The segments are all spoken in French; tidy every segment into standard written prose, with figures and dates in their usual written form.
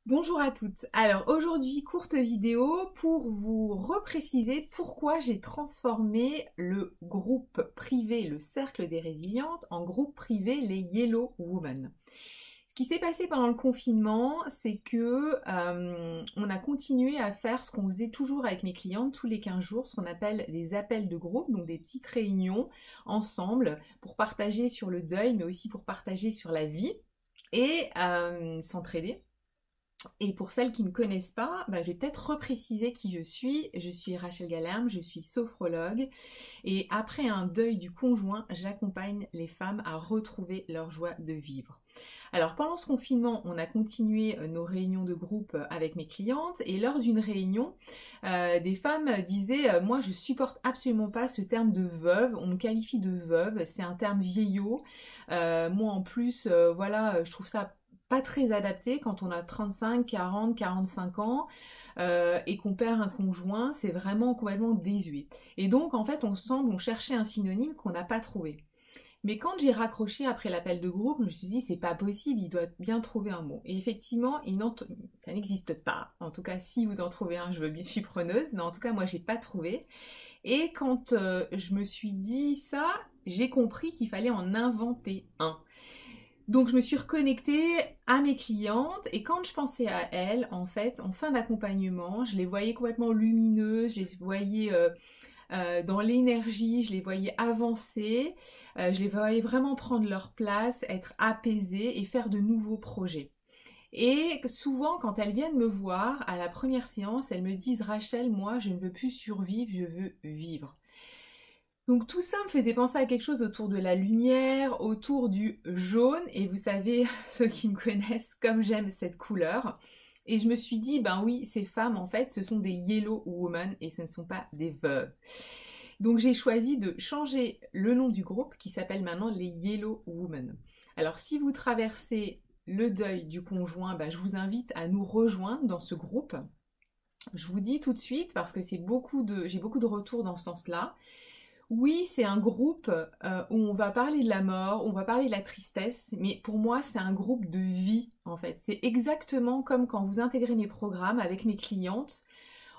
Bonjour à toutes. Alors aujourd'hui, courte vidéo pour vous repréciser pourquoi j'ai transformé le groupe privé, le cercle des résilientes, en groupe privé, les Yellow Women. Ce qui s'est passé pendant le confinement, c'est que on a continué à faire ce qu'on faisait toujours avec mes clientes tous les 15 jours, ce qu'on appelle des appels de groupe, donc des petites réunions ensemble pour partager sur le deuil, mais aussi pour partager sur la vie et s'entraider. Et pour celles qui ne me connaissent pas, je vais peut-être repréciser qui je suis. Je suis Rachel Galerme, je suis sophrologue et après un deuil du conjoint, j'accompagne les femmes à retrouver leur joie de vivre. Alors pendant ce confinement, on a continué nos réunions de groupe avec mes clientes et lors d'une réunion, des femmes disaient moi je supporte absolument pas ce terme de veuve, on me qualifie de veuve, c'est un terme vieillot. Moi en plus, voilà, je trouve ça pas très adapté quand on a 35, 40, 45 ans et qu'on perd un conjoint, c'est vraiment complètement désuet. Et donc en fait on cherchait un synonyme qu'on n'a pas trouvé. Mais quand j'ai raccroché après l'appel de groupe, je me suis dit c'est pas possible, il doit bien trouver un mot. Et effectivement, ça n'existe pas. En tout cas, si vous en trouvez un, je suis preneuse. Mais en tout cas, moi, j'ai pas trouvé. Et quand je me suis dit ça, j'ai compris qu'il fallait en inventer un. Donc je me suis reconnectée à mes clientes et quand je pensais à elles, en fait, en fin d'accompagnement, je les voyais complètement lumineuses, je les voyais dans l'énergie, je les voyais avancer, je les voyais vraiment prendre leur place, être apaisées et faire de nouveaux projets. Et souvent, quand elles viennent me voir à la première séance, elles me disent Rachel, moi, je ne veux plus survivre, je veux vivre. Donc tout ça me faisait penser à quelque chose autour de la lumière, autour du jaune, et vous savez, ceux qui me connaissent, comme j'aime cette couleur. Et je me suis dit, ben oui, ces femmes, en fait, ce sont des Yellow Women et ce ne sont pas des veuves. Donc j'ai choisi de changer le nom du groupe qui s'appelle maintenant les Yellow Women. Alors si vous traversez le deuil du conjoint, je vous invite à nous rejoindre dans ce groupe. Je vous dis tout de suite, parce que j'ai beaucoup de retours dans ce sens-là. Oui, c'est un groupe où on va parler de la mort, on va parler de la tristesse, mais pour moi, c'est un groupe de vie, en fait. C'est exactement comme quand vous intégrez mes programmes avec mes clientes.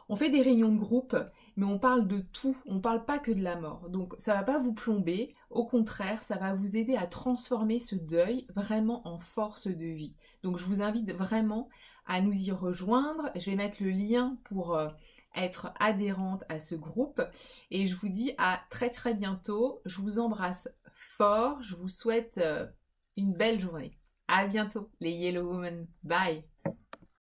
On fait des réunions de groupe, mais on parle de tout, on ne parle pas que de la mort. Donc ça ne va pas vous plomber, au contraire, ça va vous aider à transformer ce deuil vraiment en force de vie. Donc je vous invite vraiment à nous y rejoindre. Je vais mettre le lien pour être adhérente à ce groupe et je vous dis à très très bientôt. Je vous embrasse fort, je vous souhaite une belle journée. À bientôt les Yellow Women. Bye.